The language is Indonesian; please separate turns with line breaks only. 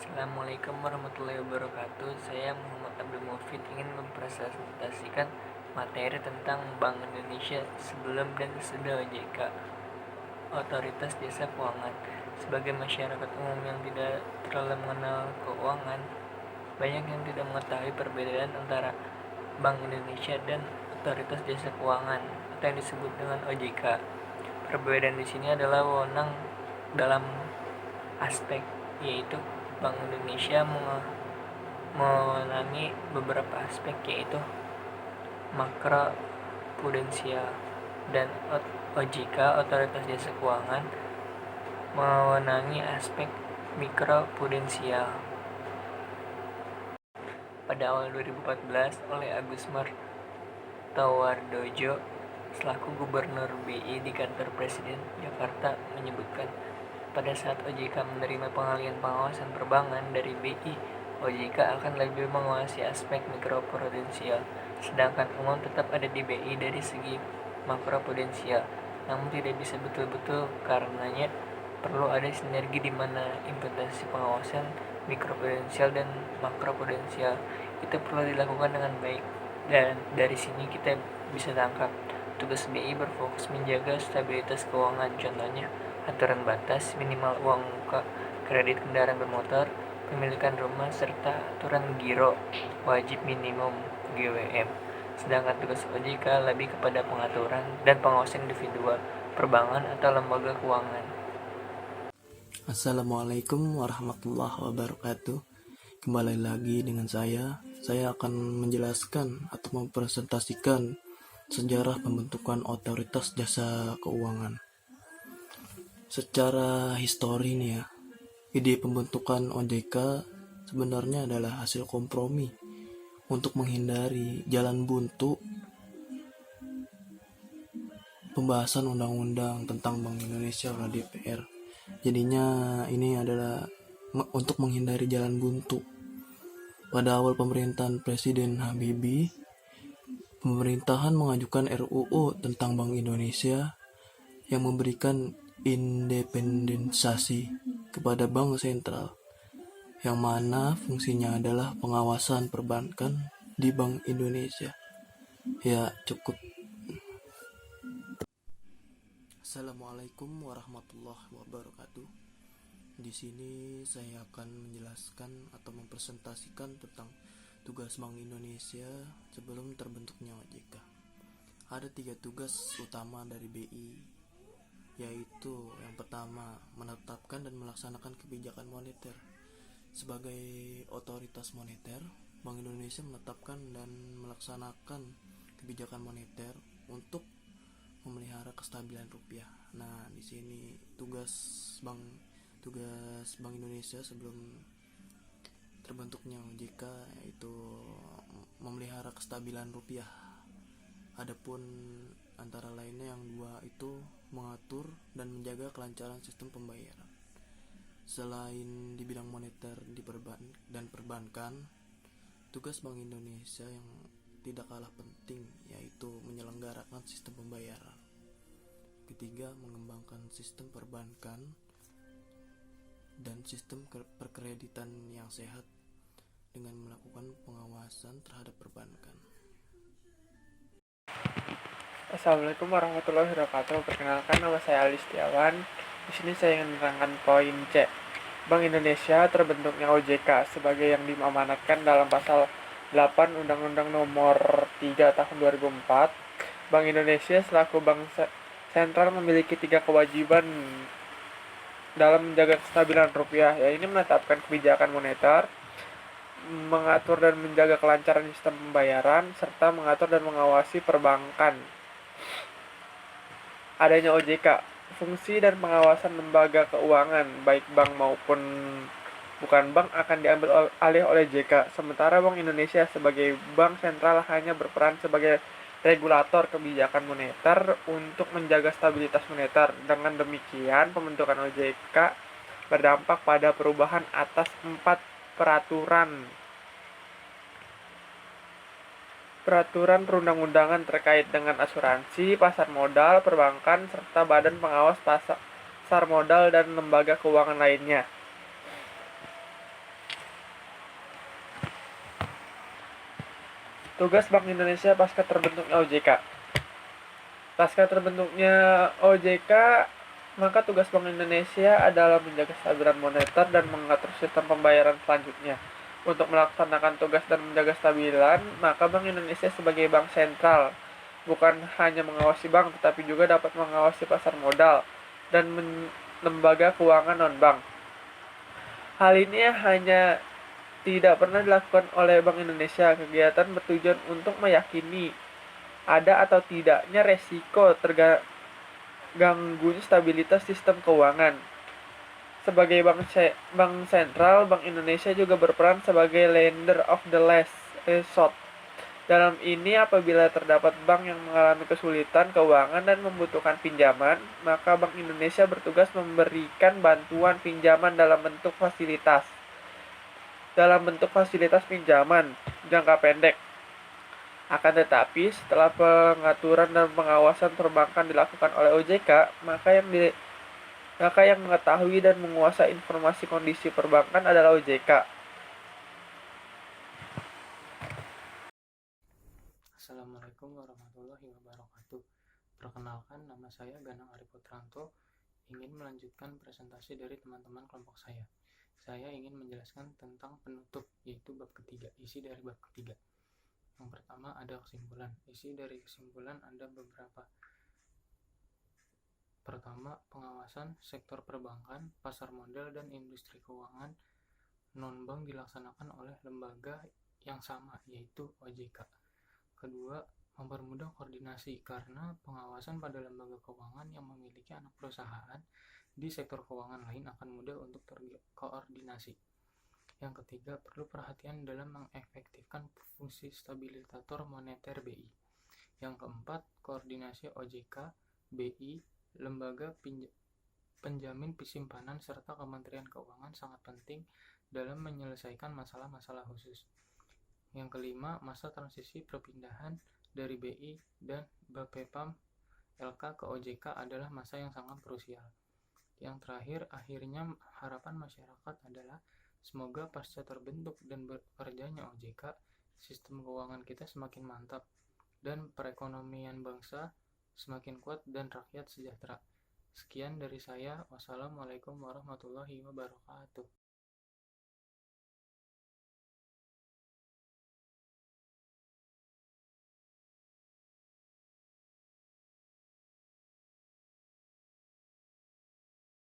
Assalamualaikum warahmatullahi wabarakatuh. Saya Muhammad Abdul Mufid ingin mempresentasikan materi tentang Bank Indonesia sebelum dan sesudah OJK, Otoritas Jasa Keuangan. Sebagai masyarakat umum yang tidak terlalu mengenal keuangan, banyak yang tidak mengetahui perbedaan antara Bank Indonesia dan Otoritas Jasa Keuangan atau yang disebut dengan OJK. Perbedaan di sini adalah wewenang dalam aspek, yaitu Bank Indonesia mewenangi beberapa aspek, yaitu makro prudensial, dan OJK, Otoritas Jasa Keuangan, mewenangi aspek mikro prudensial. Pada awal 2014, oleh Agus Martowardojo selaku Gubernur BI di kantor Presiden Jakarta menyebutkan, pada saat OJK menerima pengalihan pengawasan perbankan dari BI, OJK akan lebih menguasai aspek mikroprudensial, sedangkan umum tetap ada di BI dari segi makroprudensial. Namun tidak bisa betul-betul, karenanya perlu ada sinergi di mana implementasi pengawasan mikroprudensial dan makroprudensial itu perlu dilakukan dengan baik. Dan dari sini kita bisa tangkap tugas BI berfokus menjaga stabilitas keuangan, contohnya aturan batas minimal uang muka, kredit kendaraan bermotor, pemilikan rumah, serta aturan giro wajib minimum GWM. Sedangkan tugas OJK lebih kepada pengaturan dan pengawasan individual, perbankan atau lembaga keuangan.
Assalamualaikum warahmatullahi wabarakatuh. Kembali lagi dengan saya akan menjelaskan atau mempresentasikan sejarah pembentukan Otoritas Jasa Keuangan. Secara histori nih ya, ide pembentukan OJK sebenarnya adalah hasil kompromi untuk menghindari jalan buntu pembahasan undang-undang tentang Bank Indonesia oleh DPR. Jadinya ini adalah untuk menghindari jalan buntu. Pada awal pemerintahan Presiden Habibie, pemerintahan mengajukan RUU tentang Bank Indonesia yang memberikan independensasi kepada Bank Sentral, yang mana fungsinya adalah pengawasan perbankan di Bank Indonesia. Ya, cukup. Assalamualaikum warahmatullahi wabarakatuh. Di sini saya akan menjelaskan atau mempresentasikan tentang tugas Bank Indonesia sebelum terbentuknya OJK. Ada 3 tugas utama dari BI, yaitu yang pertama, menetapkan dan melaksanakan kebijakan moneter. Sebagai otoritas moneter, Bank Indonesia menetapkan dan melaksanakan kebijakan moneter untuk memelihara kestabilan rupiah. Nah, di sini tugas Bank Indonesia sebelum terbentuknya OJK yaitu memelihara kestabilan rupiah. Adapun antara lainnya yang dua itu mengatur dan menjaga kelancaran sistem pembayaran. Selain di bidang moneter dan perbankan, tugas Bank Indonesia yang tidak kalah penting yaitu menyelenggarakan sistem pembayaran. Ketiga, mengembangkan sistem perbankan dan sistem perkreditan yang sehat dengan melakukan pengawasan terhadap perbankan.
Assalamualaikum warahmatullahi wabarakatuh. Perkenalkan, nama saya Ali Setiawan. Di sini saya ingin menerangkan poin C. Bank Indonesia terbentuknya OJK sebagai yang diamanatkan dalam pasal 8 Undang-Undang Nomor 3 Tahun 2004. Bank Indonesia selaku bank sentral memiliki 3 kewajiban dalam menjaga kestabilan rupiah, yaitu menetapkan kebijakan moneter, mengatur dan menjaga kelancaran sistem pembayaran, serta mengatur dan mengawasi perbankan. Adanya OJK, fungsi dan pengawasan lembaga keuangan, baik bank maupun bukan bank, akan diambil alih oleh JK. Sementara Bank Indonesia sebagai bank sentral hanya berperan sebagai regulator kebijakan moneter untuk menjaga stabilitas moneter. Dengan demikian, pembentukan OJK berdampak pada perubahan atas 4 peraturan perundang-undangan terkait dengan asuransi, pasar modal, perbankan, serta badan pengawas pasar modal dan lembaga keuangan lainnya. Tugas Bank Indonesia pasca terbentuknya OJK. Pasca terbentuknya OJK, maka tugas Bank Indonesia adalah menjaga stabilan moneter dan mengatur sistem pembayaran selanjutnya. Untuk melaksanakan tugas dan menjaga stabilan, maka Bank Indonesia sebagai bank sentral bukan hanya mengawasi bank, tetapi juga dapat mengawasi pasar modal dan lembaga keuangan non-bank. Hal ini hanya tidak pernah dilakukan oleh Bank Indonesia. Kegiatan bertujuan untuk meyakini ada atau tidaknya resiko terganggunya stabilitas sistem keuangan. Sebagai bank sentral, Bank Indonesia juga berperan sebagai lender of the last resort. Dalam ini, apabila terdapat bank yang mengalami kesulitan keuangan dan membutuhkan pinjaman, maka Bank Indonesia bertugas memberikan bantuan pinjaman dalam bentuk fasilitas pinjaman jangka pendek. Akan tetapi, setelah pengaturan dan pengawasan perbankan dilakukan oleh OJK, maka yang mengetahui dan menguasai informasi kondisi perbankan adalah OJK.
Assalamualaikum warahmatullahi wabarakatuh. Perkenalkan, nama saya Ganang Ari Putranto, ingin melanjutkan presentasi dari teman-teman kelompok saya. Saya ingin menjelaskan tentang penutup, yaitu bab ketiga, isi dari bab ketiga. Yang pertama ada kesimpulan. Isi dari kesimpulan ada beberapa. Pertama, pengawasan sektor perbankan, pasar modal, dan industri keuangan non-bank dilaksanakan oleh lembaga yang sama, yaitu OJK. Kedua, mempermudah koordinasi karena pengawasan pada lembaga keuangan yang memiliki anak perusahaan di sektor keuangan lain akan mudah untuk terkoordinasi. Yang ketiga, perlu perhatian dalam mengefektifkan fungsi stabilisator moneter BI. Yang keempat, koordinasi OJK, BI, lembaga penjamin simpanan serta Kementerian Keuangan sangat penting dalam menyelesaikan masalah-masalah khusus. Yang kelima, masa transisi perpindahan dari BI dan Bapepam LK ke OJK adalah masa yang sangat krusial. Yang terakhir, akhirnya harapan masyarakat adalah semoga pasca terbentuk dan bekerjanya OJK, sistem keuangan kita semakin mantap dan perekonomian bangsa semakin kuat dan rakyat sejahtera. Sekian dari saya. Wassalamualaikum warahmatullahi wabarakatuh.